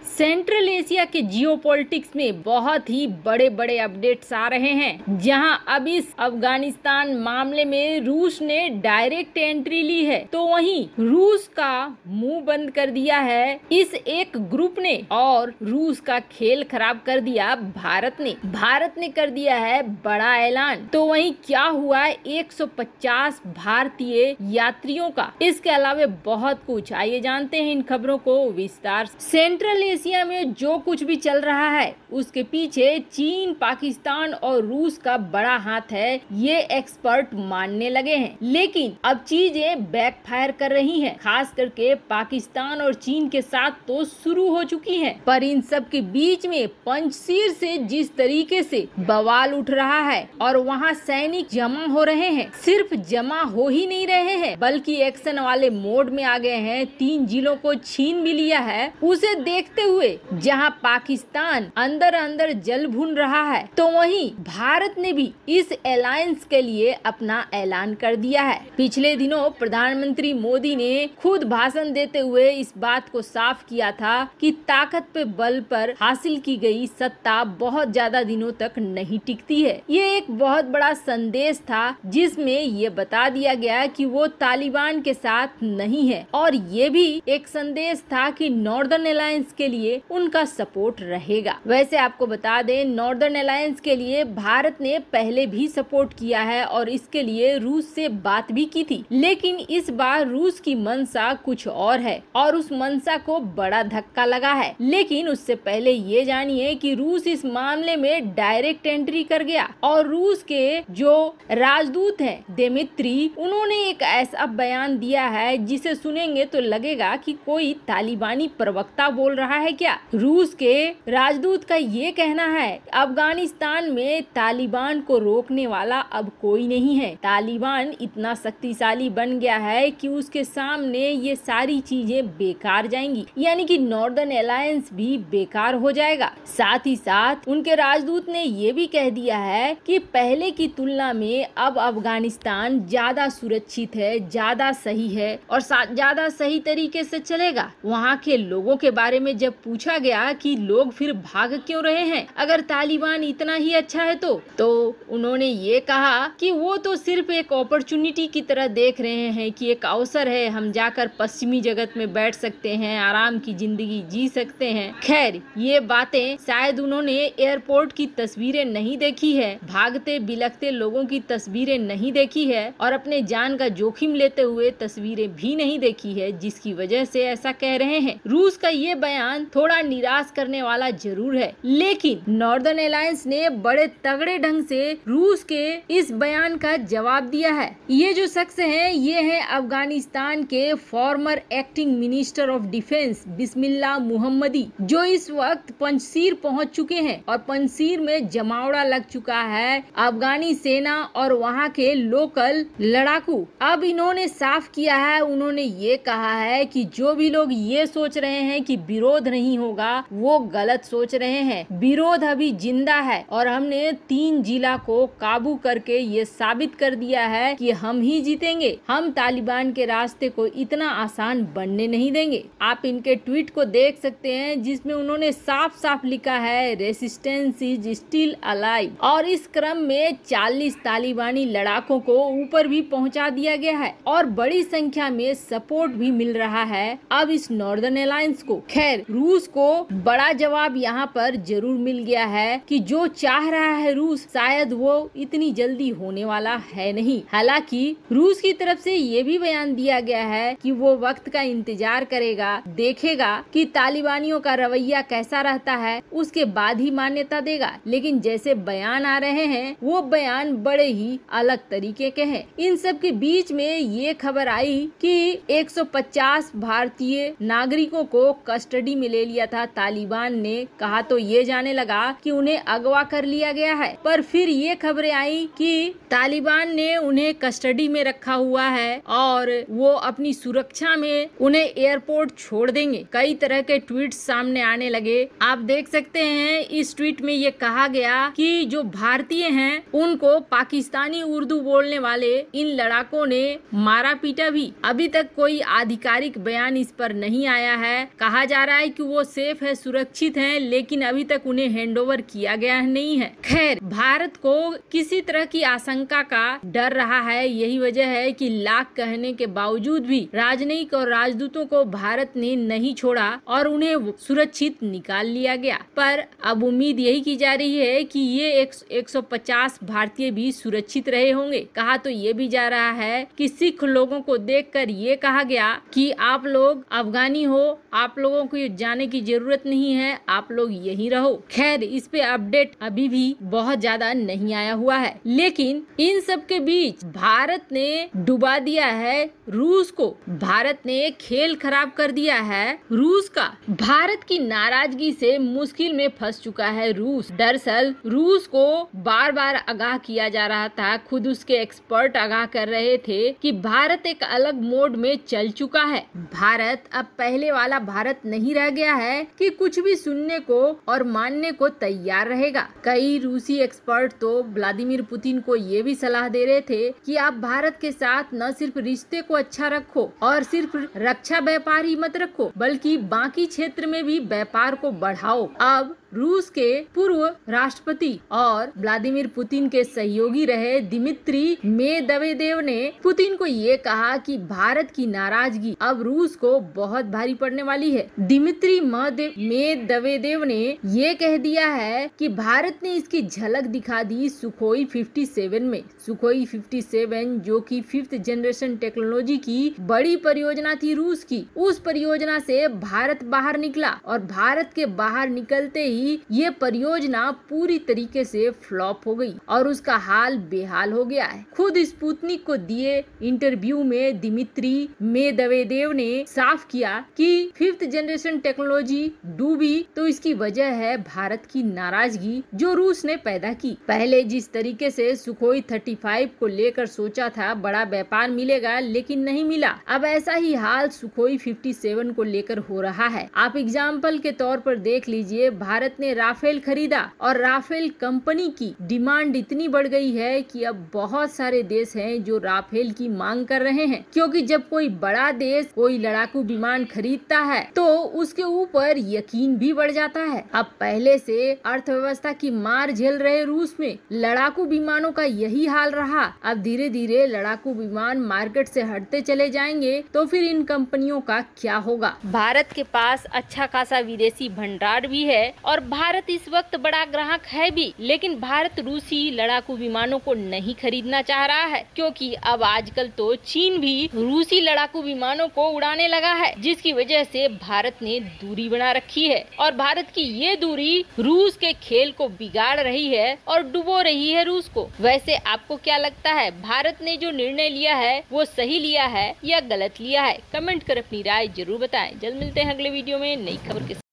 Central Asia के geopolitics में बहुत ही बड़े बड़े अपडेट्स आ रहे हैं, जहां अब इस अफगानिस्तान मामले में रूस ने डायरेक्ट एंट्री ली है, तो वहीं रूस का मुंह बंद कर दिया है इस एक ग्रुप ने और रूस का खेल खराब कर दिया भारत ने कर दिया है बड़ा ऐलान। तो वहीं क्या हुआ 150 भारतीय यात्रियों का, इसके अलावा बहुत कुछ, आइए जानते हैं इन खबरों को विस्तार से। सेंट्रल एशिया में जो कुछ भी चल रहा है उसके पीछे चीन, पाकिस्तान और रूस का बड़ा हाथ है, ये एक्सपर्ट मानने लगे हैं। लेकिन अब चीजें बैकफायर कर रही हैं, खास करके पाकिस्तान और चीन के साथ तो शुरू हो चुकी हैं, पर इन सब के बीच में पंजशीर से जिस तरीके से बवाल उठ रहा है और वहाँ सैनिक जमा हो रहे हैं, सिर्फ जमा हो ही नहीं रहे हैं बल्कि एक्शन वाले मोड में आ गए हैं। 3 जिलों को छीन भी लिया है। उसे देखते हुए जहां पाकिस्तान अंदर अंदर जल भून रहा है, तो वहीं भारत ने भी इस अलायंस के लिए अपना ऐलान कर दिया है। पिछले दिनों प्रधानमंत्री मोदी ने खुद भाषण देते हुए इस बात को साफ किया था कि ताकत पे बल पर हासिल की गई सत्ता बहुत ज्यादा दिनों तक नहीं टिकती है। ये एक बहुत बड़ा संदेश था जिसमें ये बता दिया गया कि वो तालिबान के साथ नहीं है, और ये भी एक संदेश था कि नॉर्दर्न अलायंस के लिए उनका सपोर्ट रहेगा। वैसे आपको बता दें, नॉर्दर्न अलायंस के लिए भारत ने पहले भी सपोर्ट किया है और इसके लिए रूस से बात भी की थी, लेकिन इस बार रूस की मंशा कुछ और है और उस मंशा को बड़ा धक्का लगा है। लेकिन उससे पहले ये जानिए कि रूस इस मामले में डायरेक्ट एंट्री कर गया और रूस के जो राजदूत हैं दिमित्री, उन्होंने एक ऐसा बयान दिया है जिसे सुनेंगे तो लगेगा कि कोई तालिबानी प्रवक्ता बोल रहा है क्या। रूस के राजदूत का ये कहना है अफगानिस्तान में तालिबान को रोकने वाला अब कोई नहीं है। तालिबान इतना शक्तिशाली बन गया है कि उसके सामने ये सारी चीजें बेकार जाएंगी, यानी कि नॉर्दर्न अलायंस भी बेकार हो जाएगा। साथ ही साथ उनके राजदूत ने ये भी कह दिया है कि पहले की तुलना में अब अफगानिस्तान ज्यादा सुरक्षित है, ज्यादा सही है और ज्यादा सही तरीके से चलेगा। वहाँ के लोगों के बारे में जब पूछा गया कि लोग फिर भाग क्यों रहे हैं अगर तालिबान इतना ही अच्छा है, तो उन्होंने ये कहा कि वो तो सिर्फ एक अपॉर्चुनिटी की तरह देख रहे हैं कि एक अवसर है, हम जाकर पश्चिमी जगत में बैठ सकते हैं, आराम की जिंदगी जी सकते हैं। खैर, ये बातें शायद उन्होंने एयरपोर्ट की तस्वीरें नहीं देखी है, भागते बिलखते लोगों की तस्वीरें नहीं देखी है और अपने जान का जोखिम लेते हुए तस्वीरें भी नहीं देखी है, जिसकी वजह से ऐसा कह रहे हैं। रूस का ये बयान थोड़ा निराश करने वाला जरूर है, लेकिन नॉर्दर्न अलायंस ने बड़े तगड़े ढंग से रूस के इस बयान का जवाब दिया है। ये जो शख्स हैं, ये है अफगानिस्तान के former acting minister of defence Bismillah Muhammadi, जो इस वक्त पंजशीर पहुंच चुके हैं और पंजशीर में जमावड़ा लग चुका है अफगानी सेना और वहां के लोकल लड़ाकू। अब इन्होंने साफ किया है, उन्होंने ये कहा है कि जो भी लोग ये सोच रहे हैं कि विरोध नहीं होगा, वो गलत सोच रहे हैं। विरोध अभी जिंदा है और हमने 3 जिला को काबू करके ये साबित कर दिया है कि हम ही जीतेंगे। हम तालिबान के रास्ते को इतना आसान बनने नहीं देंगे। आप इनके ट्वीट को देख सकते हैं जिसमें उन्होंने साफ साफ लिखा है रेसिस्टेंस इज स्टिल अलाइव, और इस क्रम में 40 तालिबानी लड़ाकों को ऊपर भी पहुंचा दिया गया है और बड़ी संख्या में सपोर्ट भी मिल रहा है अब इस नॉर्दर्न अलायंस को। खैर, रूस को बड़ा जवाब यहाँ पर जरूर मिल गया है कि जो चाह रहा है रूस, शायद वो इतनी जल्दी होने वाला है नहीं। हालांकि रूस की तरफ से ये भी बयान दिया गया है कि वो वक्त का इंतजार करेगा, देखेगा कि तालिबानियों का रवैया कैसा रहता है, उसके बाद ही मान्यता देगा। लेकिन जैसे बयान आ रहे हैं वो बयान बड़े ही अलग तरीके के हैं। इन सब के बीच में ये खबर आई कि 150 भारतीय नागरिकों को कस्टडी में ले लिया था तालिबान ने। कहा तो ये जाने लगा कि उन्हें अगवा कर लिया गया है, पर फिर ये खबरें आई कि तालिबान ने उन्हें कस्टडी में रखा हुआ है और वो अपनी सुरक्षा में उन्हें एयरपोर्ट छोड़ देंगे। कई तरह के ट्वीट सामने आने लगे। आप देख सकते हैं इस ट्वीट में ये कहा गया कि जो भारतीय हैं उनको पाकिस्तानी उर्दू बोलने वाले इन लड़ाकों ने मारा पीटा भी। अभी तक कोई आधिकारिक बयान इस पर नहीं आया है। कहा जा रहा है कि वो सेफ है, सुरक्षित हैं, लेकिन अभी तक उन्हें हैंडओवर किया गया नहीं है। खैर, भारत को किसी तरह की आशंका का डर रहा है। यही वजह है कि लाख कहने के बावजूद भी राजनयिक और राजदूतों को भारत ने नहीं छोड़ा और उन्हें सुरक्षित निकाल लिया गया। पर अब उम्मीद यही की जा रही है कि ये 150 भारतीय भी सुरक्षित रहे होंगे। कहा तो ये भी जा रहा है कि सिख लोगों को देखकर ये कहा गया कि आप लोग अफगानी हो, आप लोगों को जाने की जरूरत नहीं है, आप लोग यहीं रहो। खैर, इस पे अपडेट अभी भी बहुत ज्यादा नहीं आया हुआ है। लेकिन इन सब के बीच भारत ने डुबा दिया है रूस को। भारत ने खेल खराब कर दिया है रूस का। भारत की नाराजगी से मुश्किल में फंस चुका है रूस। दरअसल रूस को बार बार आगाह किया जा रहा था, खुद उसके एक्सपर्ट आगाह कर रहे थे कि भारत एक अलग मोड में चल चुका है। भारत अब पहले वाला भारत नहीं रह गया है कि कुछ भी सुनने को और मानने को तैयार रहेगा। कई रूसी एक्सपर्ट तो व्लादिमीर पुतिन को ये भी सलाह दे रहे थे कि आप भारत के साथ न सिर्फ रिश्ते को अच्छा रखो और सिर्फ रक्षा व्यापार ही मत रखो, बल्कि बाकी क्षेत्र में भी व्यापार को बढ़ाओ। अब रूस के पूर्व राष्ट्रपति और व्लादिमीर पुतिन के सहयोगी रहे दिमित्री मेदवेदेव ने पुतिन को ये कहा कि भारत की नाराजगी अब रूस को बहुत भारी पड़ने वाली है। दिमित्री मेदवेदेव ने ये कह दिया है कि भारत ने इसकी झलक दिखा दी सुखोई 57 में। सुखोई 57 जो कि 5th जनरेशन टेक्नोलॉजी की बड़ी परियोजना थी रूस की, उस परियोजना से भारत बाहर निकला और भारत के बाहर निकलते ही ये परियोजना पूरी तरीके से फ्लॉप हो गई और उसका हाल बेहाल हो गया है। खुद स्पुतनिक को दिए इंटरव्यू में दिमित्री मेदवेदेव ने साफ किया कि 5th जनरेशन टेक्नोलॉजी डूबी तो इसकी वजह है भारत की नाराजगी जो रूस ने पैदा की। पहले जिस तरीके से सुखोई 35 को लेकर सोचा था बड़ा व्यापार मिलेगा, लेकिन नहीं मिला। अब ऐसा ही हाल सुखोई 57 को लेकर हो रहा है। आप एग्जाम्पल के तौर पर देख लीजिए, भारत ने राफेल खरीदा और राफेल कंपनी की डिमांड इतनी बढ़ गई है कि अब बहुत सारे देश हैं जो राफेल की मांग कर रहे हैं, क्योंकि जब कोई बड़ा देश कोई लड़ाकू विमान खरीदता है तो उसके ऊपर यकीन भी बढ़ जाता है। अब पहले से अर्थव्यवस्था की मार झेल रहे रूस में लड़ाकू विमानों का यही हाल रहा। अब धीरे धीरे लड़ाकू विमान मार्केट से हटते चले जाएंगे तो फिर इन कंपनियों का क्या होगा। भारत के पास अच्छा खासा विदेशी भंडार भी है और भारत इस वक्त बड़ा ग्राहक है भी, लेकिन भारत रूसी लड़ाकू विमानों को नहीं खरीदना चाह रहा है, क्योंकि अब आजकल तो चीन भी रूसी लड़ाकू विमानों को उड़ाने लगा है, जिसकी वजह से भारत ने दूरी बना रखी है और भारत की ये दूरी रूस के खेल को बिगाड़ रही है और डुबो रही है रूस को। वैसे आपको क्या लगता है, भारत ने जो निर्णय लिया है वो सही लिया है या गलत लिया है? कमेंट कर अपनी राय जरूर बताएं। जल्द मिलते हैं अगले वीडियो में नई खबर के साथ।